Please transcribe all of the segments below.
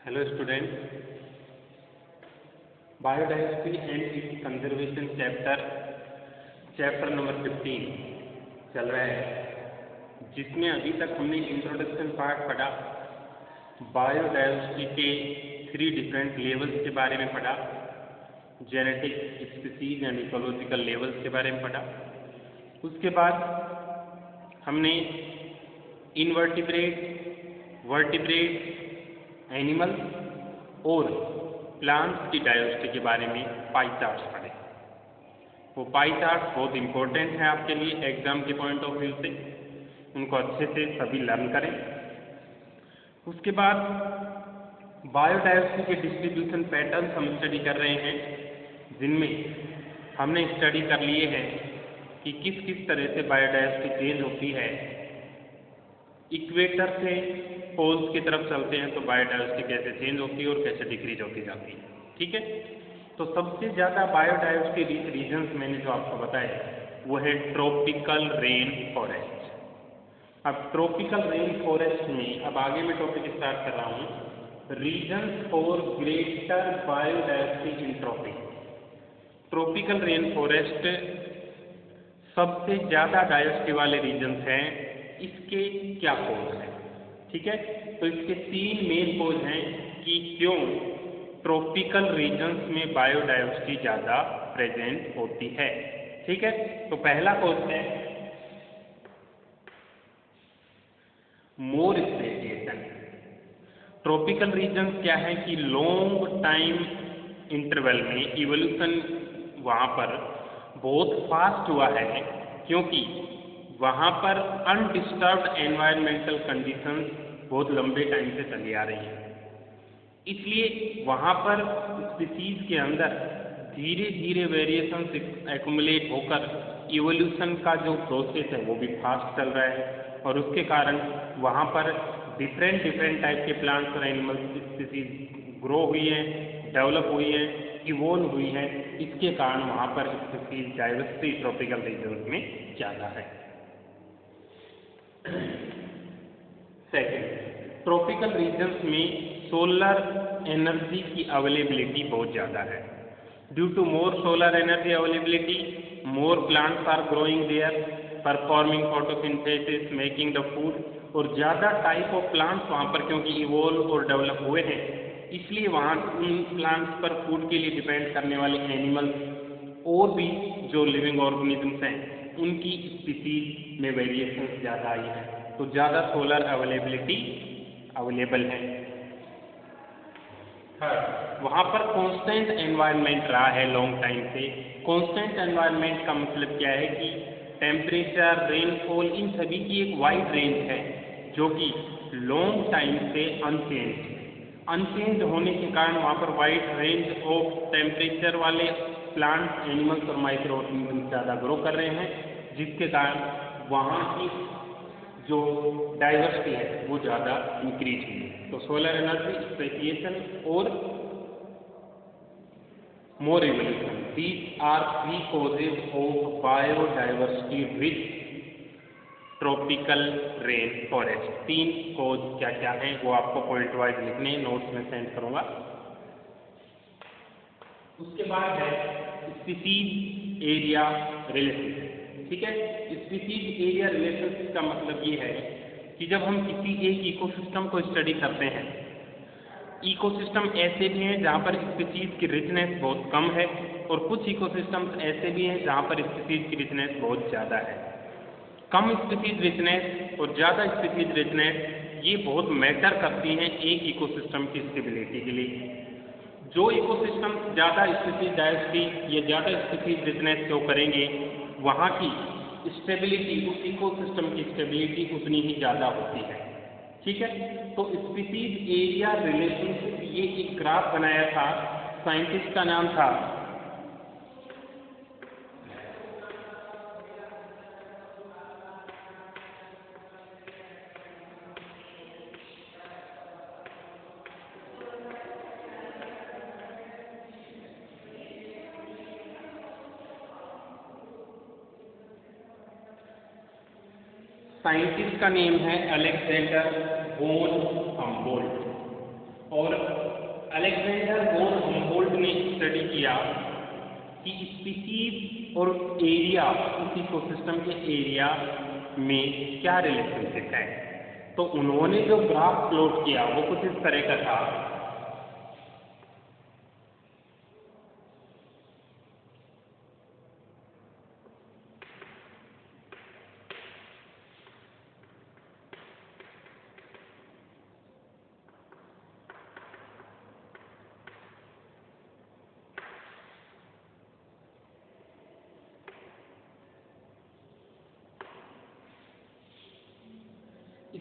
Hello student, biodiversity and it's conservation chapter number 15 चल रहा है, जिसमें अभी तक हमने इंट्रोडक्शन पार्ट पढ़ा। बायोडाइवर्सिटी के 3 डिफरेंट लेवल्स के बारे में पढ़ा, genetic, species and ecological levels के बारे में पढ़ा। उसके बाद हमने इनवर्टिब्रेट, वर्टिब्रेट, एनिमल और प्लांट्स की डाइवर्सिटी के बारे में पाई चार्ट्स पढ़े। वो पाई चार्ट्स बहुत इंपॉर्टेंट हैं आपके लिए एग्जाम के पॉइंट ऑफ व्यू से, उनको अच्छे से सभी लर्न करें। उसके बाद बायोडाइवर्सिटी के डिस्ट्रीब्यूशन पैटर्न्स हम स्टडी कर रहे हैं, जिनमें हमने स्टडी कर लिए हैं कि किस किस तरह से बायोडाइवर्सिटी चेंज होती है। इक्वेटर से पोल्स की तरफ चलते हैं तो बायोडाइवर्सिटी कैसे चेंज होती है और कैसे डिक्रीज होती जाती है। ठीक है, तो सबसे ज़्यादा बायोडाइवर्सिटी रिच रीजन्स मैंने जो आपको बताया वो है ट्रॉपिकल रेन फॉरेस्ट। अब ट्रॉपिकल रेन फॉरेस्ट में अब आगे मैं टॉपिक स्टार्ट कर रहा हूँ, reasons for greater biodiversity in tropic. Tropical rain forest सबसे ज़्यादा डाइवर्सिटी वाले रीजन्स हैं। इसके क्या कॉज हैं? ठीक है, तो इसके 3 मेन कॉज हैं कि क्यों ट्रॉपिकल रीजन्स में बायोडाइवर्सिटी ज़्यादा प्रेजेंट होती है। ठीक है, तो पहला कॉज है मोर स्पेसिएशन। ट्रॉपिकल रीजन्स क्या है कि लॉन्ग टाइम इंटरवल में इवोल्यूशन वहाँ पर बहुत फास्ट हुआ है, क्योंकि वहाँ पर अनडिस्टर्ब्ड एनवायरमेंटल कंडीशंस बहुत लंबे टाइम से चली आ रही हैं। इसलिए वहाँ पर स्पीसीज के अंदर धीरे धीरे वेरिएशंस एक्युमुलेट होकर इवोल्यूशन का जो प्रोसेस है वो भी फास्ट चल रहा है, और उसके कारण वहाँ पर डिफरेंट टाइप के प्लांट्स और एनिमल स्पीसीज ग्रो हुई हैं, डेवलप हुई हैं, इवोल्व हुई है। इसके कारण वहाँ पर स्पीसीज डाइवर्सिटी ट्रॉपिकल रीजन्स में ज़्यादा है। सेकेंड, ट्रॉपिकल रीजन्स में सोलर एनर्जी की अवेलेबिलिटी बहुत ज़्यादा है। Due to more solar energy availability, more plants are growing there, performing photosynthesis, making the food. और ज़्यादा टाइप ऑफ प्लांट्स वहाँ पर क्योंकि इवोल्व और डेवलप हुए हैं, इसलिए वहाँ उन प्लांट्स पर फूड के लिए डिपेंड करने वाले एनिमल्स और भी जो लिविंग ऑर्गेनिजम्स हैं उनकी स्पीसीज में वेरिएशन ज़्यादा आई है, तो ज़्यादा सोलर अवेलेबिलिटी अवेलेबल है। थर्ड, वहाँ पर कांस्टेंट एनवायरनमेंट रहा है लॉन्ग टाइम से। कांस्टेंट एनवायरनमेंट का मतलब क्या है कि टेम्परेचर, रेनफॉल, इन सभी की एक वाइड रेंज है जो कि लॉन्ग टाइम से अनचेंज होने के कारण वहाँ पर वाइड रेंज ऑफ टेम्परेचर वाले प्लांट, एनिमल्स और माइक्रो ऑर्गेनिज्म ज़्यादा ग्रो कर रहे हैं, जिसके कारण वहाँ की जो डाइवर्सिटी है वो ज़्यादा इंक्रीज हुई है। तो सोलर एनर्जी, स्पेसिएशन और more evolution, these are 3 causes of biodiversity rich tropical rain forest. 3 cause क्या क्या हैं वो आपको पॉइंट वाइज लिखने, नोट्स में सेंड करूँगा। उसके बाद है स्पीसीज एरिया रिलेशनशिप। ठीक है, स्पीसीज एरिया रिलेशनशिप का मतलब ये है कि जब हम किसी एक इकोसिस्टम को स्टडी करते हैं, इकोसिस्टम ऐसे भी हैं जहाँ पर स्पीसीज की रिचनेस बहुत कम है, और कुछ इकोसिस्टम्स ऐसे भी हैं जहाँ पर स्पीसीज की रिचनेस बहुत ज़्यादा है। कम स्पीसीज रिचनेस और ज़्यादा स्पीसीज रिचनेस ये बहुत मैटर करती हैं एक इकोसिस्टम की स्टेबिलिटी के लिए। जो इकोसिस्टम ज़्यादा स्पीसीज डाइवर्सिटी या ज़्यादा स्पीसीज रिचनेस शो करेंगे, वहाँ की स्टेबिलिटी, उस इकोसिस्टम की स्टेबिलिटी उतनी ही ज़्यादा होती है। ठीक है, तो स्पीसीज एरिया रिलेशनशिप ये एक ग्राफ बनाया था, साइंटिस्ट का नाम था साइंटिस्ट का नेम है अलेक्जेंडर वॉन हम्बोल्ट। और अलेक्जेंडर वॉन हम्बोल्ट ने स्टडी किया कि स्पीसीज और एरिया, उस इकोसिस्टम के एरिया में क्या रिलेशनशिप है। तो उन्होंने जो ग्राफ प्लॉट किया वो कुछ इस तरह का था।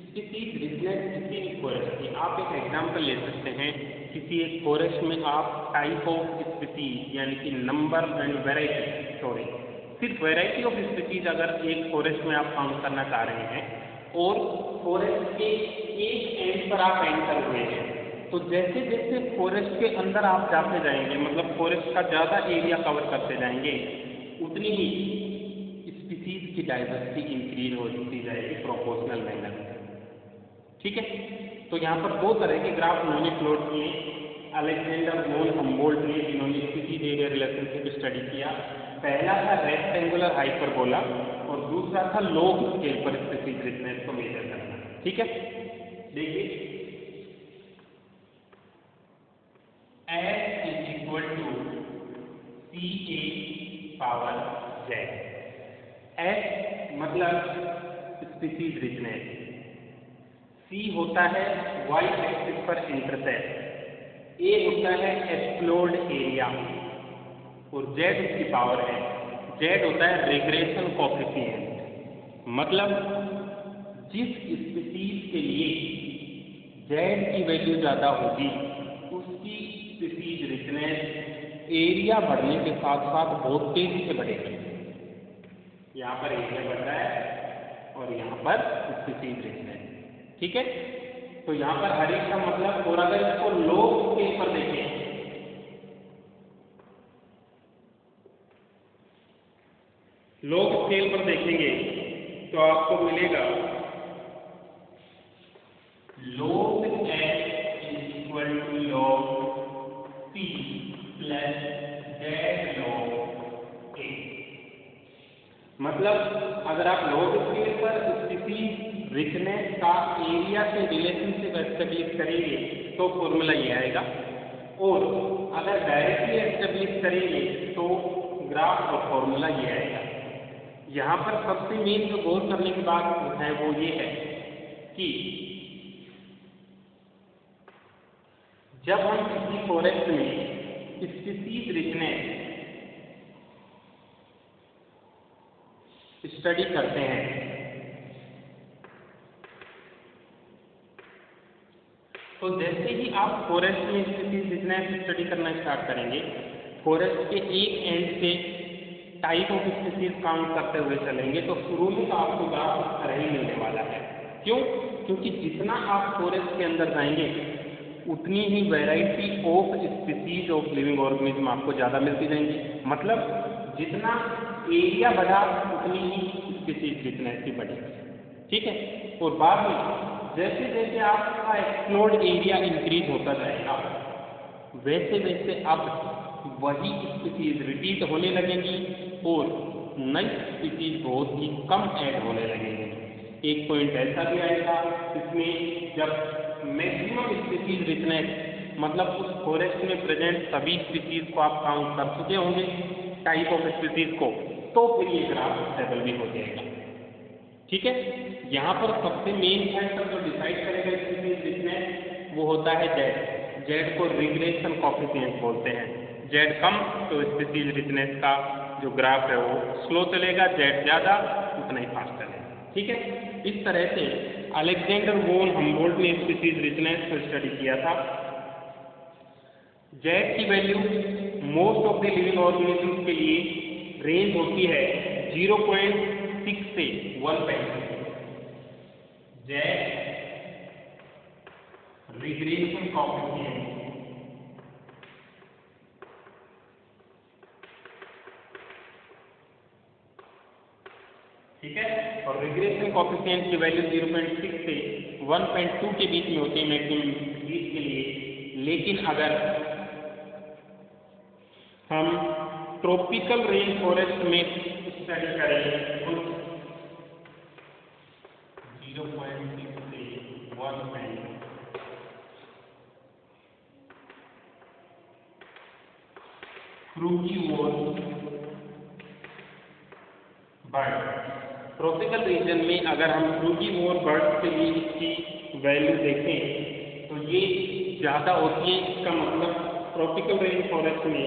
स्पीसीज रिजनेस किसी भी फॉरेस्ट की, आप एक एग्जाम्पल ले सकते हैं। किसी एक फॉरेस्ट में आप टाइप ऑफ स्पीसीज यानी कि नंबर एंड वेराइटी, सॉरी सिर्फ वेराइटी ऑफ स्पीसीज अगर एक फॉरेस्ट में आप काउंट करना चाह रहे हैं और फॉरेस्ट के एक एंड पर आप एंटर हुए हैं, तो जैसे जैसे फॉरेस्ट के अंदर आप जाते जाएंगे, मतलब फॉरेस्ट का ज़्यादा एरिया कवर करते जाएंगे, उतनी ही स्पीसीज की डाइवर्सिटी इंक्रीज होती जाएगी प्रोपोर्शनल मैनर में। ठीक है, तो यहाँ पर दो तरह के ग्राफ उन्होंने प्लॉट किए। अलेक्जेंडर वॉन हम्बोल्ट ने इन्होंने स्पीसीज एरिया रिलेशनशिप स्टडी किया। पहला था रेक्टेंगुलर हाइपरबोला और दूसरा था लॉग स्केल पर स्पीसीज रिजनेस को मेजर करना। ठीक है, देखिए S is equal to CA power Z। S मतलब स्पीसीज रिजनेस, C होता है y एक्सिस पर इंटरसेप्ट, A होता है एक्सप्लोर्ड एरिया और Z उसकी पावर है। Z होता है रिग्रेशन कोएफिशिएंट, मतलब जिस स्पीसीज के लिए Z की वैल्यू ज़्यादा होगी उसकी स्पीसीज रिजनेस एरिया बढ़ने के साथ साथ बहुत तेजी से बढ़ेगी। यहाँ पर एरिया बढ़ रहा है और यहाँ पर स्पीसीज रिजनेस। ठीक है, तो यहाँ पर हर एक का मतलब, और अगर इसको लॉग स्केल पर देखें, लॉग स्केल पर देखेंगे तो आपको मिलेगा log S is equal to log C plus Z log A। मतलब अगर आप लॉग स्केल पर स्पीसीज रिचनेस का एरिया से रिलेशनशिप एस्टेब्लिश करेंगे तो फॉर्मूला ये आएगा, और अगर डायरेक्टली एस्टेब्लिश करेंगे तो ग्राफ और फॉर्मूला ये आएगा। यहाँ पर सबसे मेन जो गौर करने की बात है वो ये है कि जब हम किसी फॉरेस्ट में स्पीसीज रिचनेस स्टडी करते हैं तो जैसे ही आप फॉरेस्ट में स्पीसीज रिचनेस स्टडी करना स्टार्ट करेंगे, फॉरेस्ट के एक एंड से टाइप ऑफ स्पीसीज काउंट करते हुए चलेंगे तो शुरू में तो आपको ग्राफ इस तरह ही मिलने वाला है। क्यों? क्योंकि जितना आप फॉरेस्ट के अंदर जाएंगे उतनी ही variety of species of living organism आपको ज़्यादा मिलती जाएंगी। मतलब जितना एरिया बढ़ा उतनी ही स्पीसीज रिचनेस भी बढ़ेगी। ठीक है, और बाद में जैसे जैसे आपका एक्सप्लोर्ड एरिया इंक्रीज होता जाएगा वैसे वैसे अब वही स्पीसीज रिपीट होने लगेंगी और नई स्पीसीज बहुत ही कम ऐड होने लगेंगी। एक पॉइंट ऐसा भी आएगा जिसमें जब मैक्सिमम स्पीसीज रिचनेस, मतलब उस फॉरेस्ट में प्रेजेंट सभी स्पीसीज को आप काउंट कर चुके होंगे टाइप ऑफ स्पीसीज को, तो फिर ये ग्राफ स्टेबल भी हो जाएगा। ठीक है, यहाँ पर सबसे मेन फैक्टर जो डिसाइड करेगा स्पीसीज रिचनेस वो होता है Z। Z को रिग्रेशन कोएफिशिएंट बोलते हैं। Z कम तो स्पीसीज रिचनेस का जो ग्राफ है वो स्लो चलेगा, Z ज़्यादा उतना ही फास्ट चलेगा। ठीक है, इस तरह से अलेक्जेंडर वॉन हम्बोल्ट ने स्पीसीज रिचनेस को स्टडी किया था। Z की value most of the living organism के लिए रेंज होती है 0.6 से 1.2। Z रिग्रेशन कोएफिशिएंट ठीक है, और रिग्रेशन कोएफिशिएंट की वैल्यू 0.6 से 1.2 के बीच में होती है मैक्सिमम स्पीसीज के लिए। लेकिन अगर हम ट्रॉपिकल रेन फॉरेस्ट में स्टडी करें तो 0.6 से 1 फ्रूगीवोर बर्ड, ट्रॉपिकल रीजन में अगर हम फ्रूगीवोर बर्ड के लिए इसकी वैल्यू देखें तो ये ज़्यादा होती है। इसका मतलब ट्रॉपिकल रेन फॉरेस्ट में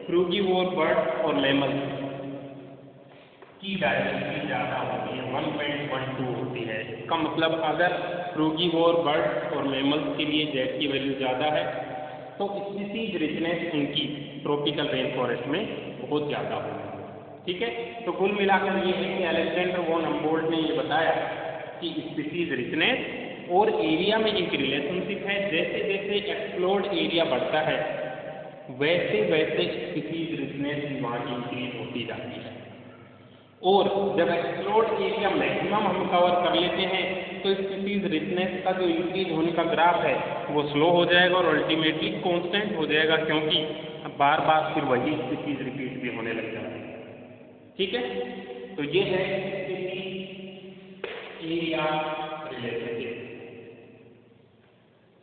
फ्रूगीवोर बर्ड और मैमल की डायवर्सिटी ज़्यादा होती है, 1.12 होती है। इसका मतलब अगर फ्रूगीवोर बर्ड और मैमल्स के लिए जेड की वैल्यू ज़्यादा है तो स्पीसीज रिचनेस उनकी ट्रॉपिकल रेन फॉरेस्ट में बहुत ज़्यादा होगी। ठीक है, तो कुल मिलाकर ये है कि अलेक्जेंडर वॉन हम्बोल्ट ने ये बताया कि स्पीसीज रिचनेस और एरिया में एक रिलेशनशिप है। जैसे जैसे एक्सप्लोर्ड एरिया बढ़ता है वैसे वैसे स्पीसीज रिचनेस वहाँ की इंक्रीज होती जाती है। और जब एक्सप्लोर्ड एरिया मैक्सिमम हम कवर कर लेते हैं तो स्पीसीज रिचनेस का जो इंक्रीज होने का ग्राफ है वो स्लो हो जाएगा और अल्टीमेटली कांस्टेंट हो जाएगा, क्योंकि बार बार फिर वही स्पीसीज रिपीट भी होने लग जाती है। ठीक है, तो ये है स्पीसीज एरिया रिलेशनशिप।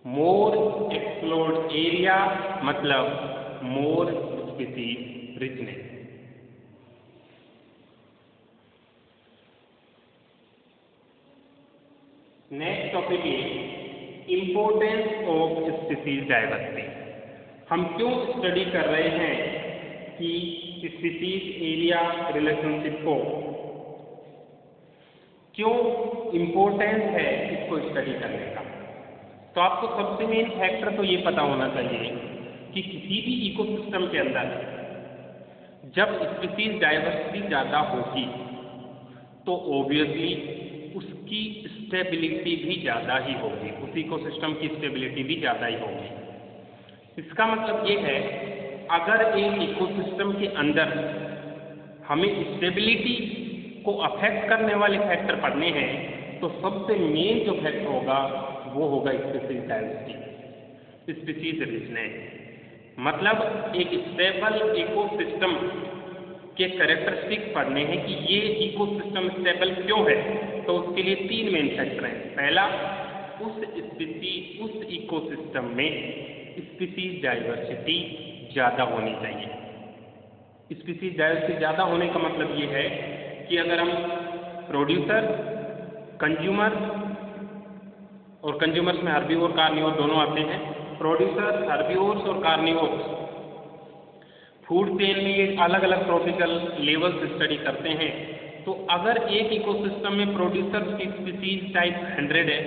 मोर एक्सप्लोर्ड एरिया मतलब मोर स्पीसीज रिचनेस। नेक्स्ट टॉपिक है इम्पोर्टेंस ऑफ स्पीसीज डाइवर्सिटी। हम क्यों स्टडी कर रहे हैं कि स्पीसीज एरिया रिलेशनशिप को, क्यों इम्पोर्टेंस है इसको स्टडी करने का। तो आपको सबसे मेन फैक्टर तो ये पता होना चाहिए कि किसी भी इकोसिस्टम के अंदर जब स्पीसीज डाइवर्सिटी ज़्यादा होगी तो ऑब्वियसली उसकी स्टेबिलिटी भी ज़्यादा ही होगी, उस इकोसिस्टम की स्टेबिलिटी भी ज़्यादा ही होगी। इसका मतलब ये है अगर एक इकोसिस्टम के अंदर हमें स्टेबिलिटी को अफेक्ट करने वाले फैक्टर पढ़ने हैं तो सबसे मेन जो फैक्टर होगा वो होगा स्पीसीज डाइवर्सिटी, स्पीसीज रिचनेस। मतलब एक स्टेबल इकोसिस्टम के कैरेक्टरिस्टिक्स पढ़ने हैं कि ये इकोसिस्टम स्टेबल क्यों है, तो उसके लिए 3 मेन फैक्टर हैं। पहला, उस इकोसिस्टम में स्पीसीज डाइवर्सिटी ज़्यादा होनी चाहिए। स्पीसीज डाइवर्सिटी ज़्यादा होने का मतलब ये है कि अगर हम प्रोड्यूसर, कंज्यूमर, और कंज्यूमर्स में हर्बीवोर कार्निवोर दोनों आते हैं, प्रोड्यूसर, हर्बीवोर्स और कार्निवोर्स फूड चेन में ये अलग अलग ट्रॉपिकल लेवल्स स्टडी करते हैं। तो अगर एक इकोसिस्टम में प्रोड्यूसर की स्पीसीज टाइप 100 है,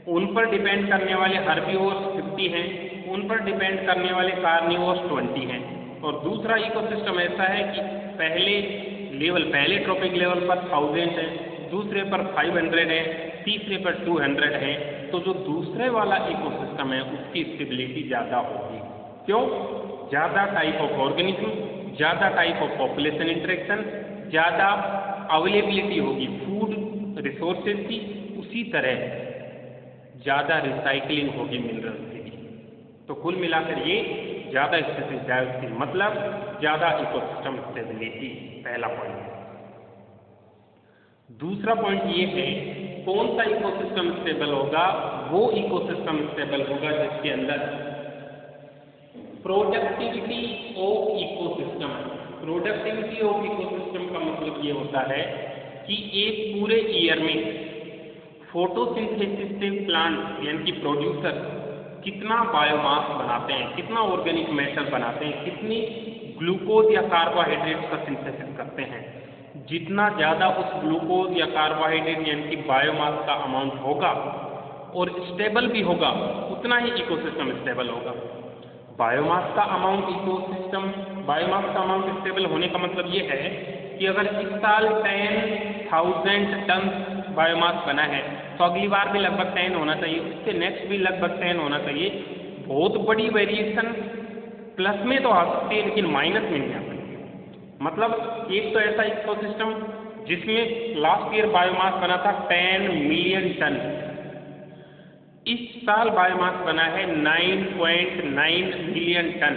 उन पर डिपेंड करने वाले हर्बीवोर्स 50 हैं, उन पर डिपेंड करने वाले कार्निवोर्स 20 हैं, और दूसरा इकोसिस्टम ऐसा है कि पहले ट्रॉपिक लेवल पर 1000 है, दूसरे पर 500 है, तीसरे पर 200 है, तो जो दूसरे वाला इकोसिस्टम है उसकी स्टेबिलिटी ज़्यादा होगी। क्यों? ज़्यादा टाइप ऑफ ऑर्गेनिज्म, ज़्यादा टाइप ऑफ पॉपुलेशन इंटरेक्शन, ज़्यादा अवेलेबिलिटी होगी फूड रिसोर्सेज की, उसी तरह ज़्यादा रिसाइकलिंग होगी मिनरल्स की। तो कुल मिलाकर ये ज़्यादा स्पीसीज डाइवर्सिटी मतलब ज़्यादा इकोसिस्टम स्टेबिलिटी, पहला पॉइंट। दूसरा पॉइंट ये है कौन सा इकोसिस्टम स्टेबल होगा, वो इकोसिस्टम स्टेबल होगा जिसके अंदर productivity of ecosystem. Productivity of ecosystem का मतलब ये होता है कि एक पूरे ईयर में फोटोसिंथेसिस से प्लांट यानी कि प्रोड्यूसर कितना बायोमास बनाते हैं, कितना ऑर्गेनिक मैटर बनाते हैं, कितनी ग्लूकोज या कार्बोहाइड्रेट्स का सिंथेसिस करते हैं। जितना ज़्यादा उस ग्लूकोज या कार्बोहाइड्रेट यानी कि बायोमास का अमाउंट होगा और स्टेबल भी होगा, उतना ही इकोसिस्टम स्टेबल होगा। बायोमास का अमाउंट स्टेबल होने का मतलब ये है कि अगर इस साल 10,000 टन बायोमास बना है तो अगली बार भी लगभग 10 होना चाहिए, उसके नेक्स्ट भी लगभग 10 होना चाहिए। बहुत बड़ी वेरिएशन प्लस में तो आ सकती है लेकिन माइनस में नहीं आ सकती। मतलब एक तो ऐसा इकोसिस्टम जिसमें लास्ट ईयर बायोमास बना था 10 मिलियन टन, इस साल बायोमास बना है 9.9 मिलियन टन।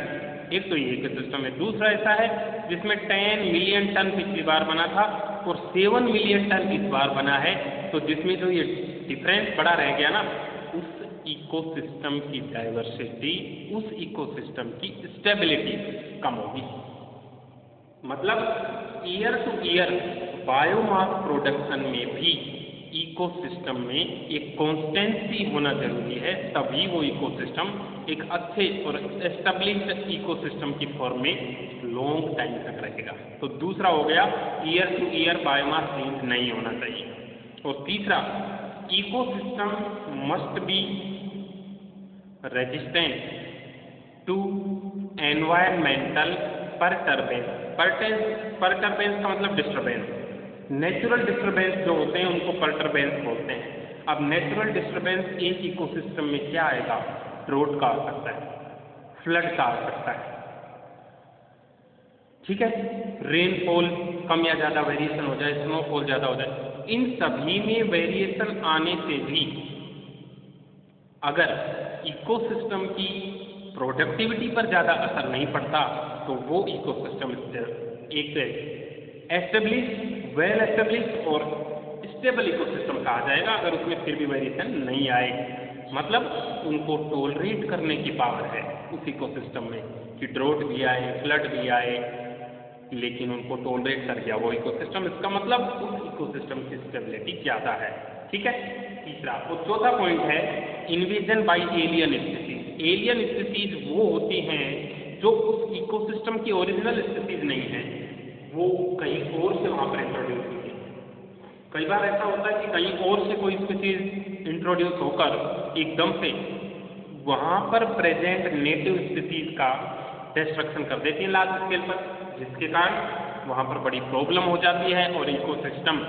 एक तो ये इकोसिस्टम है। दूसरा ऐसा है जिसमें 10 मिलियन टन पिछली बार बना था और 7 मिलियन टन इस बार बना है। तो जिसमें जो ये डिफरेंस बड़ा रह गया ना, उस इकोसिस्टम की डाइवर्सिटी, उस इकोसिस्टम की स्टेबिलिटी कम होगी। मतलब year to year biomass production में भी इकोसिस्टम में एक कॉन्स्टेंसी होना जरूरी है, तभी वो इकोसिस्टम एक अच्छे और एस्टेब्लिश्ड इकोसिस्टम की फॉर्म में लॉन्ग टाइम तक रहेगा। तो दूसरा हो गया year to year biomass change नहीं होना चाहिए। और तीसरा, ecosystem must be resistant to environmental perturbance का मतलब डिस्टर्बेंस। नेचुरल डिस्टर्बेंस जो होते हैं उनको परटर्बेंस बोलते हैं। अब नेचुरल डिस्टर्बेंस एक इकोसिस्टम में क्या आएगा? ड्रोट का आ सकता है, फ्लड का आ सकता है, ठीक है, रेनफॉल कम या ज़्यादा वेरिएशन हो जाए, स्नोफॉल ज़्यादा हो जाए। इन सभी में वेरिएशन आने से भी अगर इकोसिस्टम की प्रोडक्टिविटी पर ज़्यादा असर नहीं पड़ता तो वो इकोसिस्टम एक एस्टेब्लिश, वेल एस्टेब्लिश और स्टेबल इकोसिस्टम कहा जाएगा अगर उसमें फिर भी वेरिएशन नहीं आए। मतलब उनको टॉलरेट करने की पावर है उस इकोसिस्टम में कि ड्रोट भी आए, फ्लड भी आए, लेकिन उनको टॉलरेट कर गया वो इकोसिस्टम। इसका मतलब उस इकोसिस्टम की स्टेबिलिटी ज़्यादा है, ठीक है। तीसरा और चौथा पॉइंट है invasion by alien species. Alien species वो होती हैं जो उस इकोसिस्टम की ओरिजिनल स्पीसीज नहीं है, वो कहीं और से वहाँ पर इंट्रोड्यूस हुई है। कई बार ऐसा होता है कि कहीं और से कोई स्पीसीज इंट्रोड्यूस होकर एकदम से वहाँ पर प्रेजेंट नेटिव स्पीसीज का डिस्ट्रक्शन कर देती है लार्ज स्केल पर, जिसके कारण वहाँ पर बड़ी प्रॉब्लम हो जाती है और इकोसिस्टम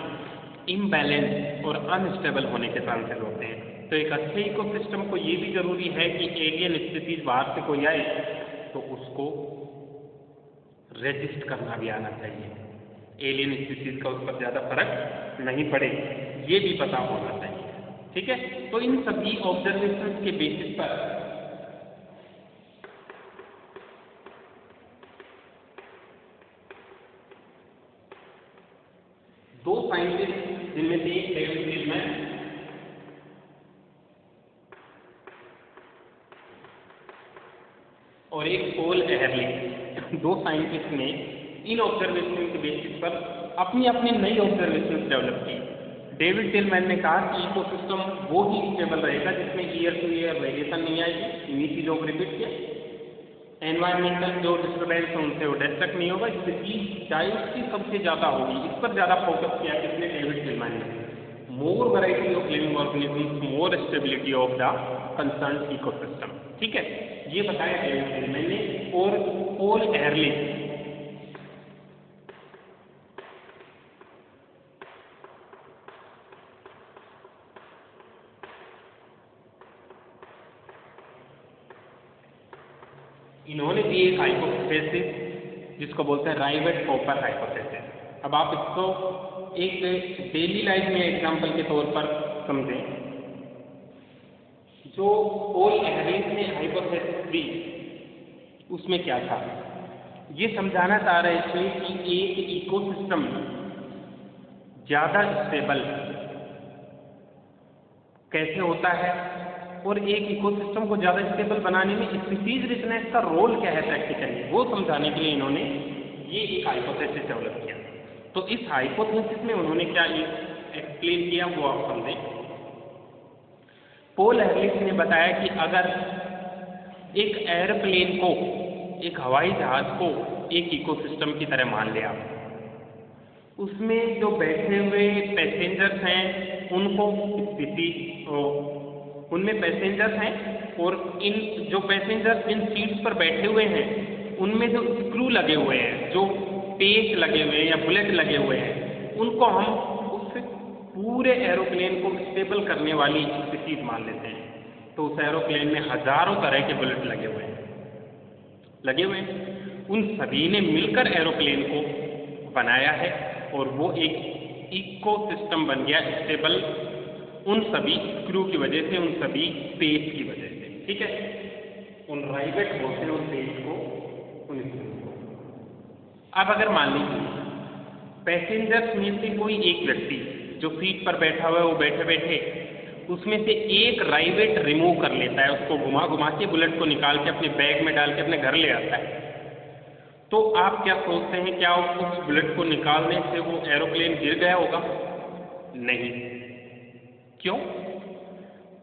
इम्बैलेंस और अनस्टेबल होने के चांसेस होते हैं। तो एक अच्छे इकोसिस्टम को ये भी जरूरी है कि एलियन स्पीसीज बाहर से कोई आए तो उसको रेजिस्ट करना भी आना चाहिए, एलियन स्पीसीज का उस पर ज़्यादा फर्क नहीं पड़े, ये भी पता होना चाहिए, ठीक है। तो इन सभी ऑब्जर्वेशन के बेसिस पर दो साइंटिस्ट जिनमें से एक डेविड टिलमैन और एक पॉल एहरले, दो साइंटिस्ट ने इन ऑब्जर्वेशन के बेसिस पर अपनी अपनी नई ऑब्जर्वेशन डेवलप की। डेविड टिलमैन ने कहा कि इकोसिस्टम वो ही स्टेबल रहेगा जिसमें ईयर टू ईयर वेरिएशन नहीं आएगी, इन्हीं चीज़ों को रिपीट किया। एनवायरमेंटल जो डिस्टर्बेंस है उनसे वो डिस्ट्रक्ट नहीं होगा, स्पीसीज डाइवर्सिटी सबसे ज़्यादा होगी। इस पर ज़्यादा फोकस किया किसने? डेविड टिलमैन ने। More variety of living organisms, more stability of the concern ecosystem, ठीक है, ये बताया डेविड टिलमैन ने। और पॉल एहरले इन्होंने दी एक हाइपोथेसिस जिसको बोलते हैं राइवेट कॉपर हाइपोथेसिस। अब आप इसको एक डेली लाइफ में एग्जांपल के तौर पर समझें। जो पॉल एहरले ने हाइपोथेसिस दी उसमें क्या था, ये समझाना चाह रहे थे कि एक इकोसिस्टम ज़्यादा स्टेबल कैसे होता है और एक इकोसिस्टम को ज़्यादा स्टेबल बनाने में स्पीसीज रिचनेस का रोल क्या है प्रैक्टिकली, वो समझाने के लिए इन्होंने ये एक हाइपोथेसिस डेवलप किया। तो इस हाइपोथेसिस में उन्होंने क्या एक्सप्लेन किया वो आप समझें। पॉल एहरले ने बताया कि अगर एक एयरप्लेन को, एक हवाई जहाज को एक इकोसिस्टम की तरह मान लिया, उसमें जो बैठे हुए पैसेंजर्स हैं उनको स्पीसीज, उनमें पैसेंजर्स हैं और इन जो पैसेंजर्स जिन सीट्स पर बैठे हुए हैं उनमें जो स्क्रू लगे हुए हैं, जो पेच लगे हुए हैं या बुलेट लगे हुए हैं, उनको हम उस पूरे एरोप्लेन को स्टेबल करने वाली स्पीसीज मान लेते हैं। तो उस एरोप्लेन में हजारों तरह के बुलेट लगे हुए हैं, उन सभी ने मिलकर एरोप्लेन को बनाया है और वो एक इकोसिस्टम बन गया, स्टेबल उन सभी स्क्रू की वजह से, उन सभी पेच की वजह से, ठीक है। उन राइवेट बोलते हैं उन पेच को, उन स्क्रू को। अब अगर मान लीजिए पैसेंजर्स में से कोई एक व्यक्ति जो सीट पर बैठा हुआ है, वो बैठे बैठे उसमें से एक राइवेट रिमूव कर लेता है, उसको घुमा घुमा के बुलेट को निकाल के अपने बैग में डाल के अपने घर ले आता है, तो आप क्या सोचते हैं, क्या उस बुलेट को निकालने से वो एरोप्लेन गिर गया होगा? नहीं। क्यों?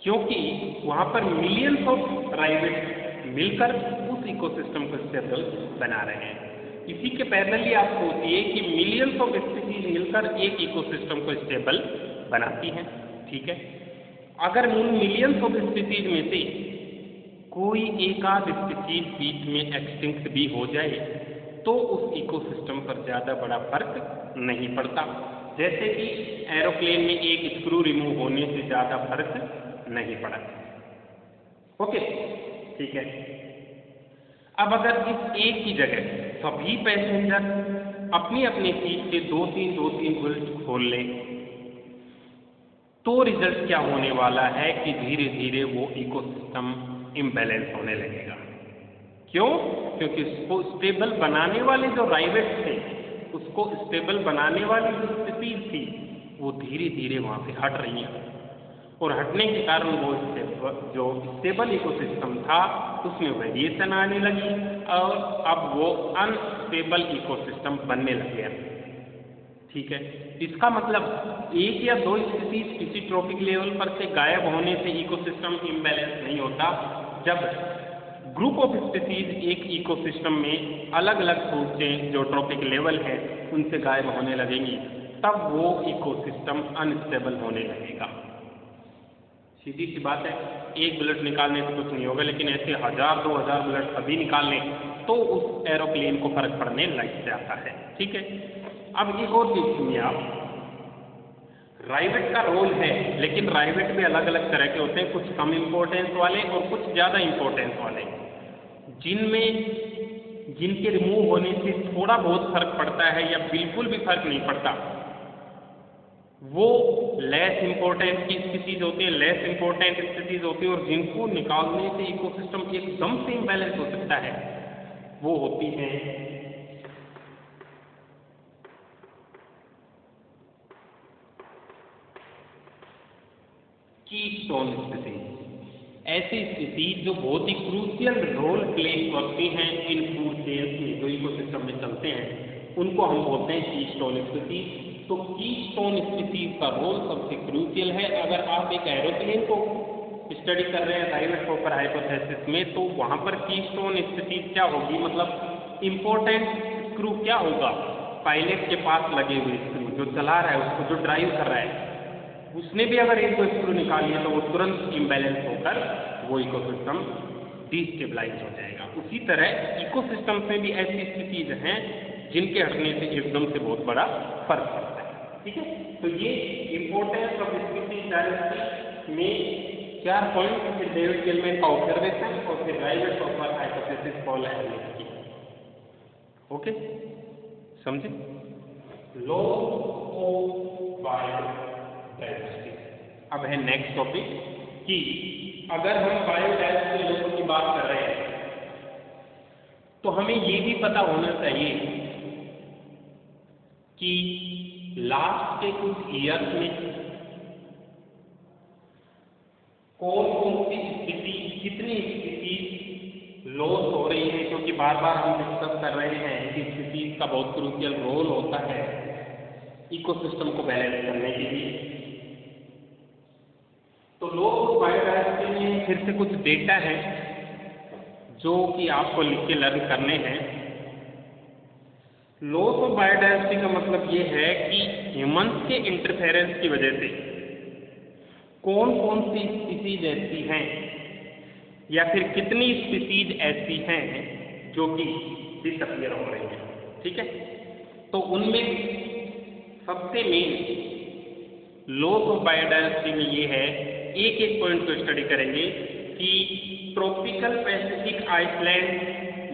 क्योंकि वहां पर मिलियंस ऑफ राइवेट मिलकर उस इकोसिस्टम को स्टेबल बना रहे हैं। इसी के पैरेलली आप सोचिए कि मिलियंस ऑफ स्पीसीज मिलकर एक इकोसिस्टम को स्टेबल बनाती हैं, ठीक है। अगर उन मिलियंस ऑफ स्पीसीज में से कोई एक आध स्पीसीज बीच में एक्सटिंक्ट भी हो जाए तो उस इकोसिस्टम पर ज़्यादा बड़ा फर्क नहीं पड़ता, जैसे कि एरोप्लेन में एक स्क्रू रिमूव होने से ज़्यादा फर्क नहीं पड़ा। ओके, ठीक है। अब अगर इस एक की जगह सभी पैसेंजर अपनी अपनी सीट से दो तीन बुलेट खोल लें, तो रिजल्ट क्या होने वाला है कि धीरे धीरे वो इकोसिस्टम इम्बैलेंस होने लगेगा। क्यों? क्योंकि उसको स्टेबल बनाने वाले जो राइवेट थे, उसको स्टेबल बनाने वाली जो स्थिति थी, वो धीरे धीरे वहाँ से हट रही है, और हटने के कारण वो जो स्टेबल इकोसिस्टम था उसमें वेरिएशन आने लगी और अब वो अनस्टेबल इकोसिस्टम बनने लग गया, ठीक है। इसका मतलब एक या दो स्थिति किसी ट्रॉपिक लेवल पर से गायब होने से इकोसिस्टम इम्बैलेंस नहीं होता। जब ग्रुप ऑफ स्पीसीज एक इकोसिस्टम में अलग अलग फूड चेन जो ट्रॉपिक लेवल है उनसे गायब होने लगेंगी, तब वो इकोसिस्टम अनस्टेबल होने लगेगा। सीधी सी बात है, एक बुलेट निकालने से कुछ नहीं होगा, लेकिन ऐसे 1000-2000 बुलेट अभी निकाल लें तो उस एरोप्लेन को फर्क पड़ने लग जाता है, ठीक है। अब एक और चीज सुनिए आप, राइवेट का रोल है, लेकिन राइवेट भी अलग अलग तरह के होते हैं, कुछ कम इम्पोर्टेंस वाले और कुछ ज़्यादा इम्पोर्टेंस वाले, जिनके रिमूव होने से थोड़ा बहुत फर्क पड़ता है या बिल्कुल भी फर्क नहीं पड़ता, वो लेस इम्पोर्टेंट की स्पीसीज होती है, लेस इम्पोर्टेंट स्पीसीज होती है, और जिनको निकालने से इकोसिस्टम एकदम से इम्बैलेंस हो सकता है, वो होती है कीस्टोन स्पीसीज। ऐसी स्पीसीज जो बहुत ही क्रूशियल रोल प्ले करती हैं इन फूड चेन्स में जो इकोसिस्टम में चलते हैं, उनको हम बोलते हैं कीस्टोन स्पीसीज। तो कीस्टोन स्पीसीज का रोल सबसे क्रूशियल है। अगर आप एक एरोप्लेन को स्टडी कर रहे हैं राइवेट हॉपर हाइपोथेसिस में, तो वहाँ पर कीस्टोन स्पीसीज क्या होगी, मतलब इम्पोर्टेंट स्क्रू क्या होगा, पायलट के पास लगे हुए स्क्रू, जो चला रहा है उसको, जो ड्राइव कर रहा है, उसने भी अगर एक दो स्क्रू निकाली है तो वो तुरंत इम्बैलेंस होकर वो इकोसिस्टम डिस्टेबलाइज हो जाएगा। उसी तरह इकोसिस्टम में भी ऐसी स्थितियां हैं जिनके हटने से एकदम से बहुत बड़ा फर्क पड़ता है, ठीक है। तो ये इंपॉर्टेंस ऑफ स्पीसीज डायवर्सिटी में 4 पॉइंट, फिर डेविड गिलमैन का ऑब्जर्वेशन और फिर राइवेट हॉपर हाइपोथेसिस फॉल एनालिसिस की। ओके, समझे? Law of biodiversity. अब है नेक्स्ट टॉपिक कि अगर हम बायोडायवर्सिटी लॉ की बात कर रहे हैं तो हमें ये भी पता होना चाहिए कि लास्ट के कुछ ईयर्स में कौन कौन सी स्थिति, कितनी स्थिति लॉस हो रही है, क्योंकि बार बार हम डिस्कस कर रहे हैं कि स्थिति का बहुत क्रूशियल रोल होता है इकोसिस्टम को बैलेंस करने के लिए। तो लॉ ऑफ बायोडायवर्सिटी में फिर से कुछ डेटा है जो कि आपको लिख के लर्न करने हैं। लॉस ऑफ बायोडायवर्सिटी का मतलब ये है कि ह्यूमंस के इंटरफेरेंस की वजह से कौन कौन सी स्पीसीज ऐसी हैं या फिर कितनी स्पीसीज ऐसी हैं जो कि डिसअपीयर हो रही हैं, ठीक है। तो उनमें सबसे मेन लॉस ऑफ बायोडायवर्सिटी में ये है, एक एक पॉइंट को स्टडी करेंगे कि ट्रॉपिकल पैसिफिक आइसलैंड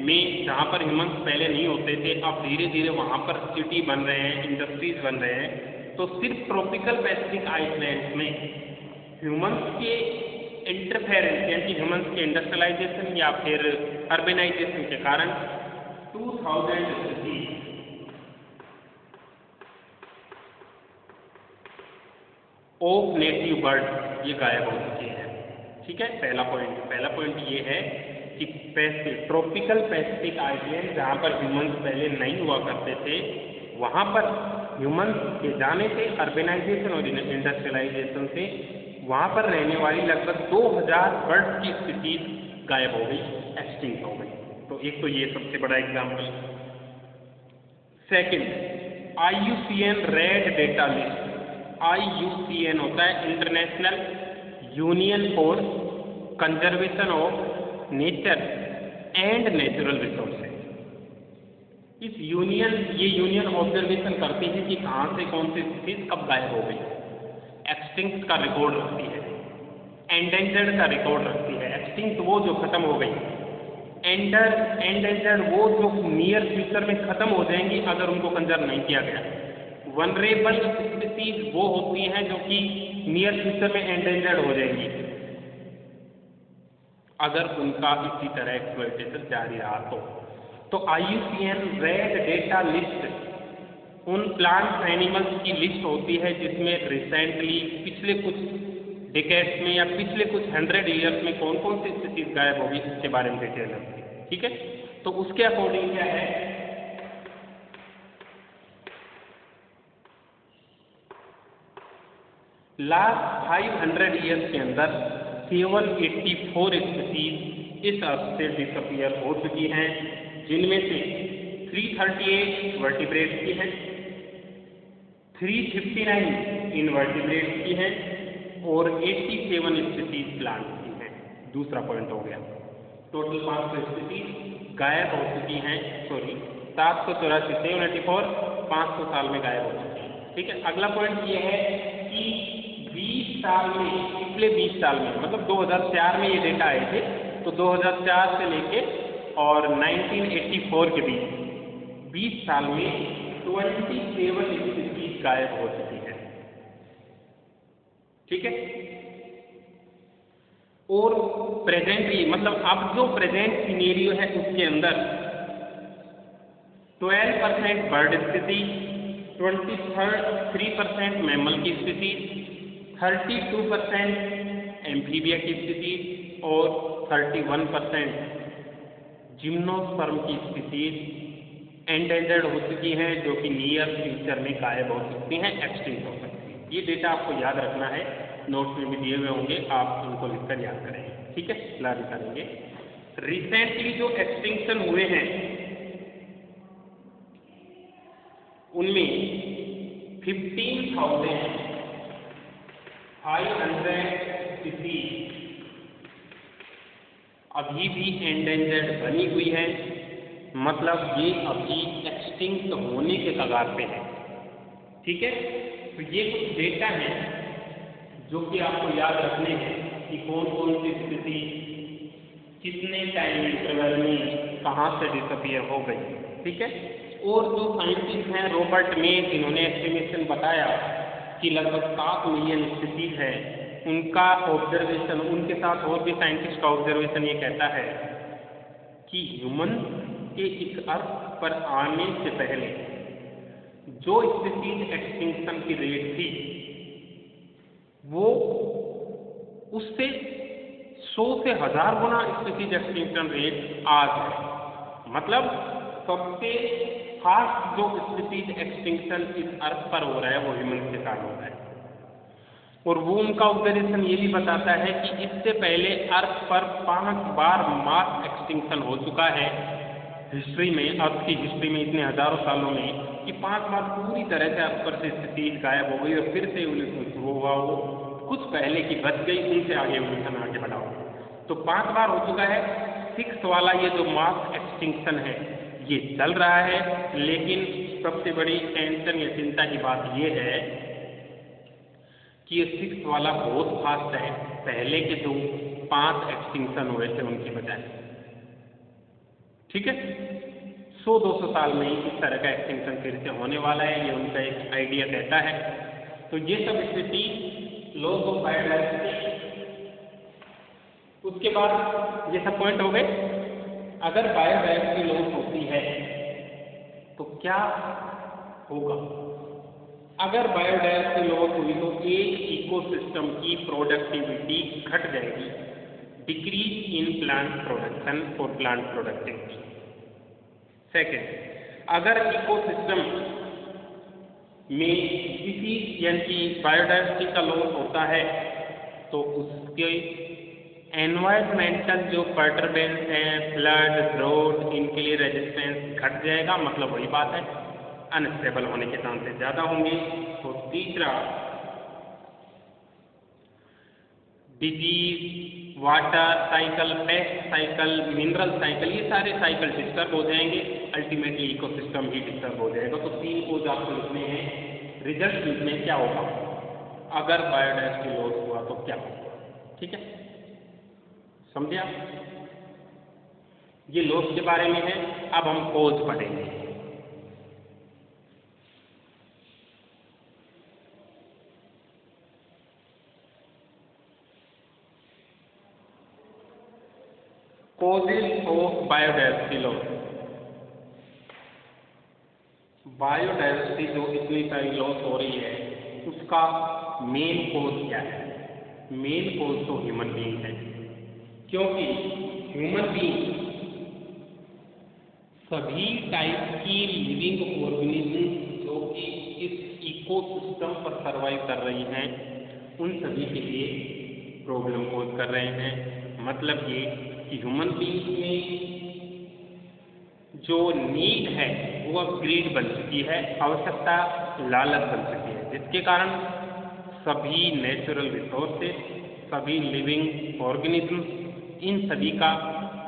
में जहाँ पर ह्यूमंस पहले नहीं होते थे, अब धीरे धीरे वहाँ पर सिटी बन रहे हैं, इंडस्ट्रीज बन रहे हैं। तो सिर्फ ट्रॉपिकल पैसिफिक आइसलैंड में ह्यूमंस के इंटरफेरेंस यानी कि ह्यूमंस के इंडस्ट्रियलाइजेशन या फिर अर्बेनाइजेशन के कारण 2000 स्पीसीज ऑफ नेटिव बर्ड ये गायब हो चुके हैं। ठीक है, पहला पॉइंट ये है कि ट्रॉपिकल पैसिफिक आइलैंड जहाँ पर ह्यूमंस पहले नहीं हुआ करते थे, वहाँ पर ह्यूमंस के जाने से, अर्बेनाइजेशन और इंडस्ट्रियलाइजेशन से वहाँ पर रहने वाली लगभग 2000 बर्ड्स की स्पीसीज गायब हो गई, एक्सटिंक्ट हो गई। तो एक तो ये सबसे बड़ा example. Second, IUCN red data list. IUCN होता है international union for conservation of nature and natural resources. ये यूनियन ऑब्जर्वेशन करती है कि कहाँ से कौन सी स्पीसीज कब गायब हो गई, एक्सटिंक्ट का रिकॉर्ड रखती है, एंडेंजर्ड का रिकॉर्ड रखती है। एक्सटिंक्ट वो जो खत्म हो गई, एंडेंजर्ड वो जो नियर फ्यूचर में खत्म हो जाएंगी अगर उनको कंजर्व नहीं किया गया। वनरेबल स्पीसीज वो होती हैं जो कि नियर फ्यूचर में एंडेंजर्ड हो जाएंगी अगर उनका इसी तरह एक्सप्लॉयटेशन जारी रहा तो IUCN रेड डेटा लिस्ट उन प्लांट्स एनिमल्स की लिस्ट होती है जिसमें रिसेंटली पिछले कुछ डिकेड्स में या पिछले कुछ 100 ईयर्स में कौन कौन सी स्पीसीज गायब होगी इसके बारे में डिटेल होती है। ठीक है, तो उसके अकॉर्डिंग क्या है, लास्ट 500 ईयर्स के अंदर केवल 84 स्पीसीज इस अर्थ से डिसअपियर हो चुकी हैं, जिनमें से 338 वर्टिब्रेट्स की हैं, 359 इनवर्टिब्रेट्स की हैं और 87 स्पीसीज प्लांट्स की हैं। दूसरा पॉइंट हो गया, टोटल 500 स्पीसीज गायब हो चुकी हैं, 784 784 500 साल में गायब हो चुकी हैं। ठीक है, अगला पॉइंट ये है कि 20 साल में, पिछले 20 साल में, मतलब 2004 में ये डेटा आए थे, तो 2004 से लेके और 1984 के बीच 20 साल में 27 स्पीसीज गायब हो चुकी है। ठीक है, और प्रेजेंटली, मतलब अब जो प्रेजेंट सिनेरियो है उसके अंदर 12% बर्ड स्पीसीज, 23% मैमल की स्पीसीज, 32% एम्फीबिया की स्पीसीज और 31% जिम्नोस्पर्म की स्पीसीज एंडेंजर्ड हो चुकी हैं, जो कि नियर फ्यूचर में गायब हो सकती हैं, एक्सटिंक्ट हो सकती हैं। ये डेटा आपको याद रखना है, नोट्स में भी दिए हुए होंगे, आप उनको लिखकर याद करेंगे। ठीक है, लाभ करेंगे। रिसेंटली जो एक्सटिंक्शन हुए हैं उनमें 15,500 स्पीसीज अभी भी एंडेंजर्ड बनी हुई है, मतलब ये अभी एक्सटिंक्ट होने के कगार पे है। ठीक है, तो ये कुछ डेटा हैं जो कि आपको याद रखने हैं कि कौन कौन सी स्थिति कितने टाइम इंटरवल में कहाँ से डिसअपियर हो गई। ठीक है, और जो साइंटिस्ट हैं रॉबर्ट मे, जिन्होंने एस्टिमेशन बताया कि लगभग 7 मिलियन स्पीसीज है, उनका ऑब्जर्वेशन, उनके साथ और भी साइंटिस्ट का ऑब्जर्वेशन ये कहता है कि ह्यूमन के इस अर्थ पर आने से पहले जो स्पीसीज एक्सटिंक्शन की रेट थी वो उससे 100 से 1000 गुना स्पीसीज एक्सटिंक्शन रेट आज है। मतलब सबसे फास्ट जो स्पीसीज एक्सटिंक्शन इस अर्थ पर हो रहा है वो ह्यूमन के साथ हो रहा है। और वो उनका ऑब्जर्वेशन ये भी बताता है कि इससे पहले अर्थ पर 5 बार मास एक्सटिंक्शन हो चुका है हिस्ट्री में, अर्थ की हिस्ट्री में, इतने हजारों सालों में, कि 5 बार पूरी तरह से अर्थ पर से स्पीसीज गायब हो गई और फिर से एवोल्यूशन शुरू हुआ। वो कुछ पहले की बच गई, उनसे आगे एवोल्यूशन आगे बढ़ा हो, तो 5 बार हो चुका है। 6th वाला ये जो मास एक्सटिंक्शन है ये चल रहा है, लेकिन सबसे बड़ी टेंशन या चिंता की बात ये है कि ये 6th वाला बहुत फास्ट है, पहले के जो 5 एक्सटिंक्शन हुए थे उनकी बजाय। ठीक है, 100-200 साल में इस तरह का एक्सटिंक्शन फिर से होने वाला है, ये उनका एक आइडिया कहता है। तो ये सब स्थिति लॉस ऑफ बायोडायवर्सिटी। उसके बाद ये सब पॉइंट हो गए। अगर बायोडायवर्सिटी लॉस होती है तो क्या होगा? अगर बायोडायवर्सिटी लॉस हुई तो एक इकोसिस्टम की प्रोडक्टिविटी घट जाएगी, डिक्रीज इन प्लांट प्रोडक्शन और प्लांट प्रोडक्टिविटी। सेकेंड, अगर इकोसिस्टम में स्पीसीज यानी कि बायोडायवर्सिटी का लॉस होता है तो उसके एनवायरमेंटल जो पर्टर्बेंस हैं, फ्लड, ड्रॉट, इनके लिए रेजिस्टेंस घट जाएगा, मतलब वही बात है, अनस्टेबल होने के चांसेस ज़्यादा होंगे। और तीसरा, disease, water cycle, paste cycle, mineral cycle, ये सारे साइकिल डिस्टर्ब हो जाएंगे, अल्टीमेटली इकोसिस्टम ही डिस्टर्ब हो जाएगा। तो 3 कोज आपको लिखने हैं। रिजल्ट लिखने क्या होगा अगर बायोडायवर्सिटी लॉस हुआ तो क्या होगा? ठीक है, समझे आप? ये लॉस के बारे में है। अब हम कोज पढ़ेंगे। Causes of biodiversity loss. Biodiversity जो इतनी सारी लॉस हो रही है उसका मेन कोज क्या है? मेन कोज तो ह्यूमन बीइंग है, क्योंकि ह्यूमन बीइंग सभी टाइप की लिविंग ऑर्गेनिज्म जो कि इस इकोसिस्टम पर सर्वाइव कर रही हैं उन सभी के लिए प्रॉब्लम कोज कर रहे हैं। मतलब ये कि ह्यूमन बीइंग में जो नीड है वो अब ग्रीड बन चुकी है, आवश्यकता लालच बन चुकी है, जिसके कारण सभी नेचुरल रिसोर्सेज, सभी लिविंग ऑर्गेनिज्म, इन सभी का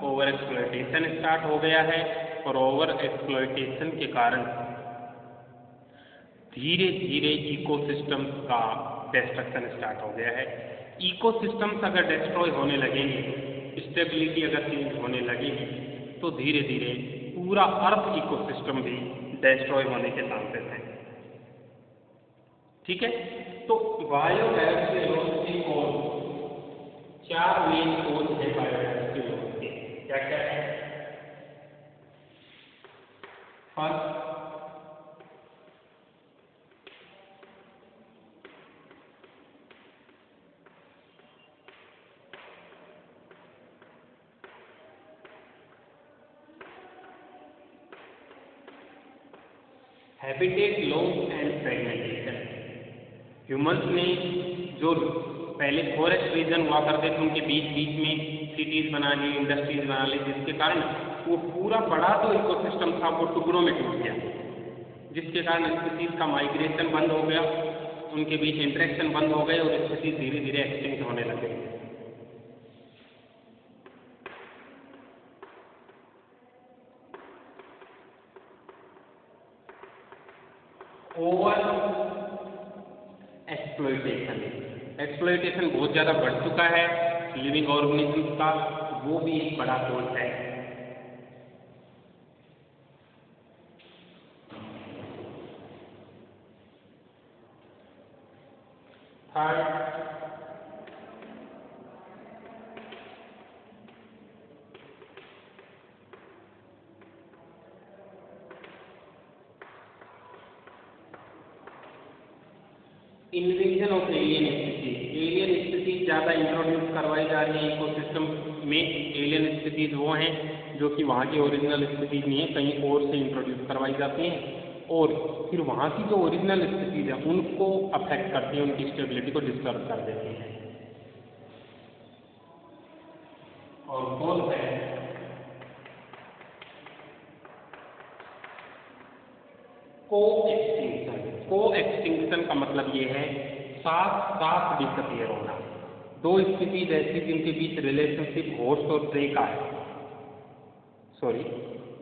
ओवर एक्सप्लॉयटेशन स्टार्ट हो गया है। और ओवर एक्सप्लॉयटेशन के कारण धीरे धीरे इकोसिस्टम्स का डिस्ट्रक्शन स्टार्ट हो गया है। इकोसिस्टम्स अगर डिस्ट्रॉय होने लगेंगे, स्टेबिलिटी अगर चेंज होने लगेगी तो धीरे धीरे पूरा अर्थ इकोसिस्टम भी डिस्ट्रॉय होने के चांसेस हैं। ठीक है, तो बायोडायवर्सिटी लॉस के कॉज 4 मेन कॉज है बायोडायवर्सिटी लॉस के। क्या क्या है? First, habitat loss and fragmentation. Humans ने जो पहले फॉरेस्ट रीजन हुआ करते थे उनके बीच बीच में सिटीज बना ली, इंडस्ट्रीज बना ली, जिसके कारण वो पूरा बड़ा जो इकोसिस्टम था वो टुकड़ों में टूट गया, जिसके कारण स्पीसीज का माइग्रेशन बंद हो गया, उनके बीच इंटरेक्शन बंद हो गए और स्पीसीज धीरे धीरे एक्सटिंक्ट होने लगे। ओवर एक्सप्लॉयटेशन बहुत ज़्यादा बढ़ चुका है लिविंग ऑर्गेनिज्म का, वो भी एक बड़ा कोज है। Third, invasion of alien species. Alien species ज़्यादा इंट्रोड्यूस करवाई जा रही है इकोसिस्टम में। एलियन स्पीसीज वो हैं जो कि वहाँ की ओरिजिनल स्पीसीज नहीं है, कहीं और से इंट्रोड्यूस करवाई जाती हैं और फिर वहाँ की जो ओरिजिनल स्पीसीज है उनको अफेक्ट करती हैं, उनकी स्टेबिलिटी को डिस्टर्ब कर देती हैं। और फोर्थ है को एक्सटिंक्शन। को एक्सटिंक्शन का मतलब ये है साथ साथ डिसअपीयर होना। दो स्पीसीज ऐसी जिनके बीच रिलेशनशिप होस्ट और प्रे का है,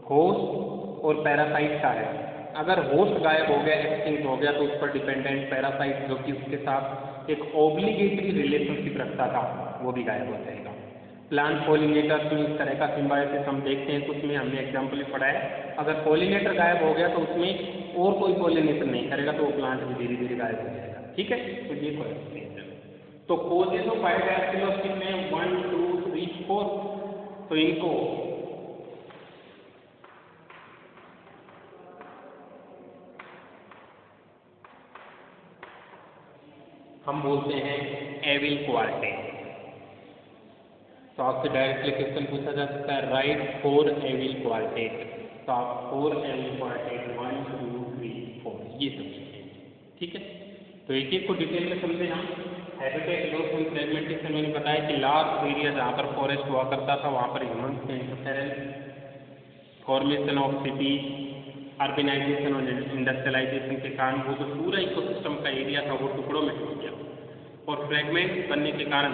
होस्ट और पैरासाइट का है। अगर होस्ट गायब हो गया, एक्सटिंक्ट हो गया, तो उस पर डिपेंडेंट पैरासाइट जो कि उसके साथ एक ऑब्लिगेटरी रिलेशनशिप रखता था वो भी गायब हो जाएगा। प्लांट पॉलिनेटर्स में इस तरह का सिम्बायोसिस हम देखते हैं, कुछ में हमने एग्जाम्पल भी पढ़ा है। अगर पॉलिनेटर गायब हो गया तो उसमें और कोई पॉलिनेशन नहीं करेगा तो वो प्लांट भी धीरे धीरे गायब हो जाएगा। ठीक है, तो ये क्वेश्चन। तो कोजेस ऑफ बायोडायस्टिलोस कितने हैं? 1 2 3 4। तो इनको हम बोलते हैं एविल क्वार्टेट। तो आपसे डायरेक्टली क्वेश्चन पूछा जा सकता है राइट 4 एविल क्वार्टेट। तो आप 4 एविल क्वार्टेट 1 2 3 4 ये समझेंगे, ठीक है। तो एक एक को डिटेल में समझे हम। हैबिटेट लॉस एंड फ्रेगमेंटेशन मैंने बताया कि लार्ज एरिया जहाँ पर फॉरेस्ट हुआ करता था वहाँ पर ह्यूमन्स के interference, formation of cities, urbanisation और इंडस्ट्रियलाइजेशन के कारण वो जो पूरा इकोसिस्टम का एरिया था वो टुकड़ों में टूट गया, और फ्रेगमेंट बनने के कारण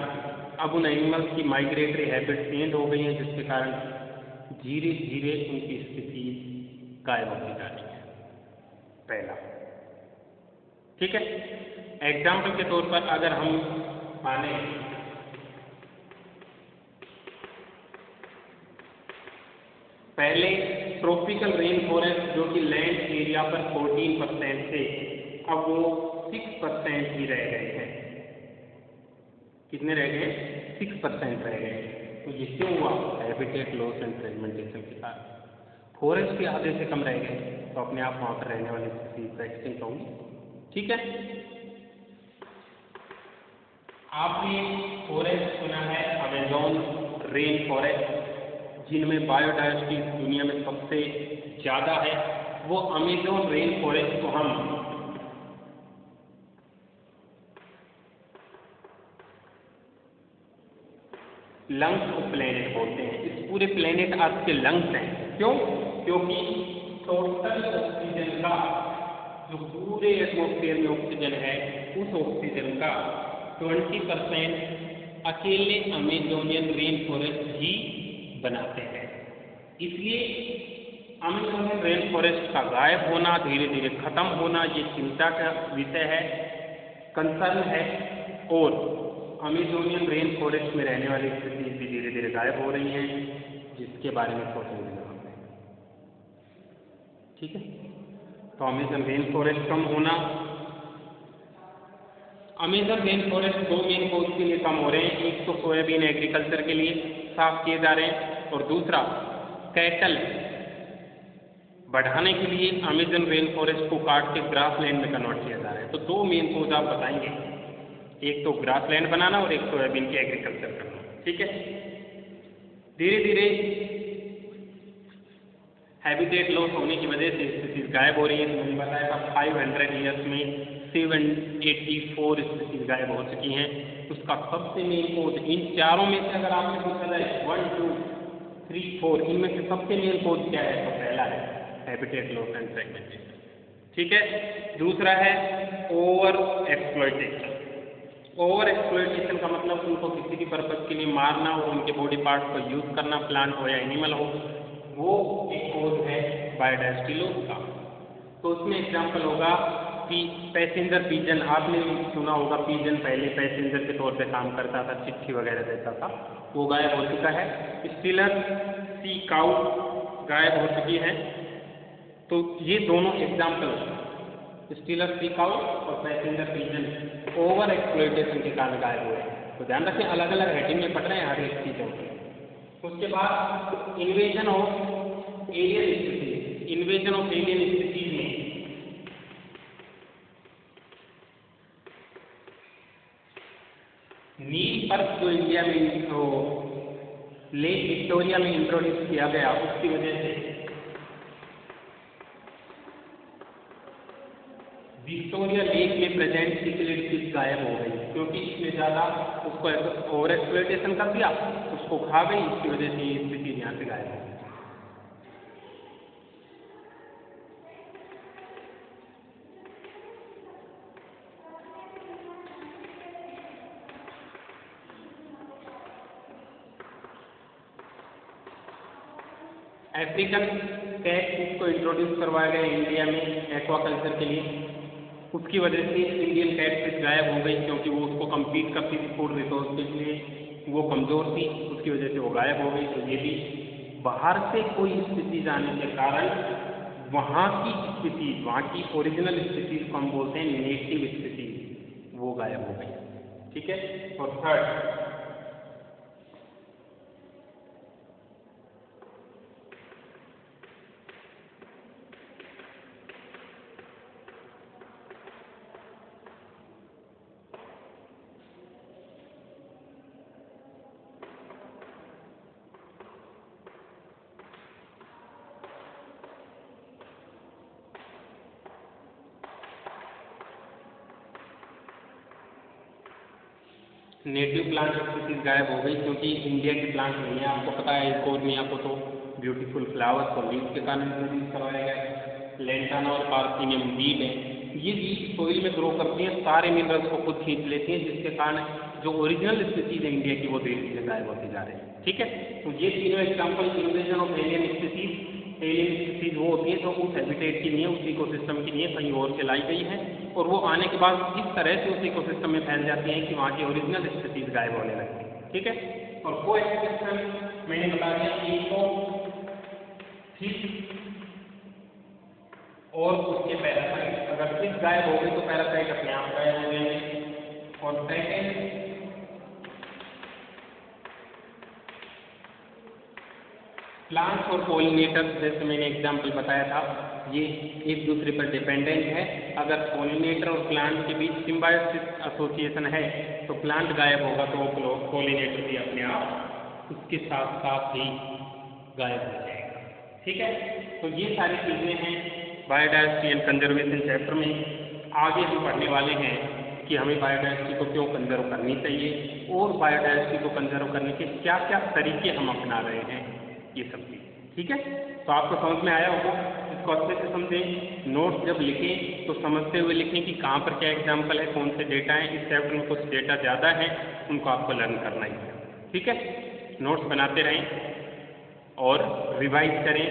अब उन एनिमल्स की माइग्रेटरी हैबिट चेंज हो गई हैं, जिसके कारण धीरे धीरे उनकी स्थिति गायब होती जा रही है। पहला, ठीक है। एग्जाम्पल के तौर पर अगर हम माने पहले ट्रॉपिकल रेन फॉरेस्ट जो कि लैंड एरिया पर 14% थे, अब वो 6% ही रह गए हैं। कितने रह गए? 6% रह गए। तो ये क्यों हुआ? हैबिटेट लॉस एंड फ्रेगमेंटेशन के कारण फॉरेस्ट के आधे से कम रह गए, तो अपने आप वहाँ पर रहने वाली स्थिति एक्सटिंक्ट होंगी, ठीक है। आपने फॉरेस्ट सुना है अमेजोन रेन फॉरेस्ट, जिनमें बायोडायवर्सिटी दुनिया में सबसे ज़्यादा है। वो अमेजोन रेन फॉरेस्ट को हम लंग्स ऑफ प्लेनेट बोलते हैं। इस पूरे प्लेनेट अर्थ के लंग्स हैं। क्यों? क्योंकि टोटल ऑक्सीजन का जो पूरे एटमॉस्फेयर में ऑक्सीजन है, उस ऑक्सीजन का 20% अकेले अमेजोनियन रेन फॉरेस्ट ही बनाते हैं। इसलिए अमेजोनियन रेन फॉरेस्ट का गायब होना, धीरे धीरे खत्म होना, ये चिंता का विषय है, कंसर्न है। और अमेजोनियन रेन फॉरेस्ट में रहने वाली स्थिति भी धीरे धीरे गायब हो रही हैं, जिसके बारे में सोचने की जरूरत है, ठीक है। तो अमेजन रेन फॉरेस्ट कम होना, अमेजन रेन फॉरेस्ट 2 मेन कोज के लिए कम हो रहे हैं। एक तो सोयाबीन एग्रीकल्चर के लिए साफ किए जा रहे हैं, और दूसरा कैटल बढ़ाने के लिए अमेजन रेन फॉरेस्ट को काट के ग्रासलैंड में कन्वर्ट किया जा रहा है। तो 2 मेन कोज आप बताएंगे, एक तो ग्रासलैंड बनाना और एक सोयाबीन की एग्रीकल्चर करना, ठीक है। धीरे धीरे हैबिटेट लॉस होने की वजह से स्पीसीज गायब हो रही है। मैंने बताया था 500 ईयर्स में 784 स्पीसीज गायब हो चुकी हैं। उसका सबसे मेन कोज, इन चारों में से अगर आपसे पूछा जाए 1 2 3 4, इनमें से सबसे मेन कोज क्या है? तो पहला है हैबिटेट लॉस एंड फ्रेगमेंटेशन, ठीक है। दूसरा है ओवर एक्सप्लॉयटेशन। ओवर एक्सप्लॉयटेशन का मतलब उनको किसी भी पर्पज के लिए मारना और उनके बॉडी पार्ट को यूज करना, प्लांट हो या एनिमल हो, वो एक कोज है बायोडायवर्सिटी लॉस का। तो उसमें एग्जांपल होगा पैसेंजर पीजन। आपने सुना होगा पीजन पहले पैसेंजर के तौर पे काम करता था, चिट्ठी वगैरह देता था, वो गायब हो चुका है। स्टीलर सी काउ गायब हो चुकी है। तो ये दोनों एग्जाम्पल, स्टीलर सी काउ और पैसेंजर पीजन ओवर एक्सप्लॉयटेशन के कारण गायब हुए हैं। तो ध्यान रखें, अलग अलग हेडिंग में पढ़ रहे हैं हर एक चीज़ों के। उसके बाद invasion of alien species. Invasion of alien species में नील पर्च जो इंडिया में तो लेक विक्टोरिया में इंट्रोड्यूस किया गया, उसकी वजह से विक्टोरिया लेक में प्रेजेंट सिक्लेट फिश गायब हो गई, क्योंकि इसमें ज़्यादा उसको ओवर एक्सप्लॉयटेशन कर दिया, उसको खा गई, इसकी वजह से ये स्पीसीज यहाँ से गायब हो गई। अफ्रीकन कैटफिश को इंट्रोड्यूस करवाया गया इंडिया में एक्वाकल्चर के लिए, उसकी वजह से इंडियन कैटफिश गायब हो गई, क्योंकि वो उसको कम्पीट करती थी फूड रिसोर्स के लिए, वो कमज़ोर थी, उसकी वजह से वो गायब हो गई। तो ये भी बाहर से कोई स्पीसीज आने के कारण वहाँ की स्पीसीज, वहाँ की ओरिजिनल स्पीसीज को हम बोलते हैं नेटिव स्पीसीज, वो गायब हो गई, ठीक है। और थर्ड, नेटिव प्लांट स्पीसीज गायब हो गई क्योंकि इंडिया के प्लांट नहीं है। आपको पता है कोर्निया को तो ब्यूटीफुल फ्लावर्स और लीव्स के कारण इंट्रोड्यूस करवाया गया। लेंटाना और पार्थिनियम वीड है, ये वीड सोइल में ग्रो करती हैं, सारे मिनरल्स को खुद खींच लेती हैं, जिसके कारण जो ओरिजिनल स्पीसीज है इंडिया की वो धीरे धीरे गायब होती जा रही है। ठीक है, तो ये तीनों example invasion of alien species. Alien species वो होती है जो उस हैबिटेट की नहीं है, उस इकोसिस्टम की नहीं है, कहीं और से लाई गई है और वो आने के बाद इस तरह से उस इकोसिस्टम में फैल जाती हैं कि वहाँ की ओरिजिनल स्पीसीज गायब होने लगती है। ठीक है, और को एक्सिस्टेंस मैंने बता दिया, इको फिश और उसके पैरासाइट। अगर फिश गायब हो गई तो पैरासाइट अपने आप गायब हो जाएंगे। और सेकेंड, प्लांट्स और पॉलिनेटर्स, जैसे मैंने एग्जाम्पल बताया था, ये एक दूसरे पर डिपेंडेंट है। अगर पॉलिनेटर और प्लांट के बीच सिम्बायोसिस एसोसिएशन है तो प्लांट गायब होगा तो वो पॉलिनेटर भी अपने आप उसके साथ साथ ही गायब हो जाएगा। ठीक है, तो ये सारी चीज़ें हैं बायोडायवर्सिटी एंड कंजर्वेशन चैप्टर में। आगे हम पढ़ने वाले हैं कि हमें बायोडायवर्सिटी को क्यों कंजर्व करनी चाहिए और बायोडायवर्सिटी को कंजर्व करने के क्या क्या तरीके हम अपना रहे हैं, ये सब चीज़। ठीक है, तो आपको समझ में आया होगा। इसको अच्छे से समझें, नोट्स जब लिखें तो समझते हुए लिखें कि कहाँ पर क्या एग्जाम्पल है, कौन से डेटा हैं। इस चैप्टर में कुछ डेटा ज़्यादा है, उनको आपको लर्न करना ही है। ठीक है, नोट्स बनाते रहें और रिवाइज करें।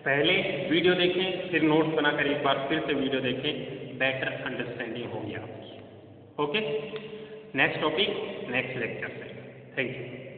पहले वीडियो देखें, फिर नोट्स बनाकर एक बार फिर से वीडियो देखें, बेटर अंडरस्टैंडिंग होगी आपकी। Okay, next topic next lecture से। Thank you.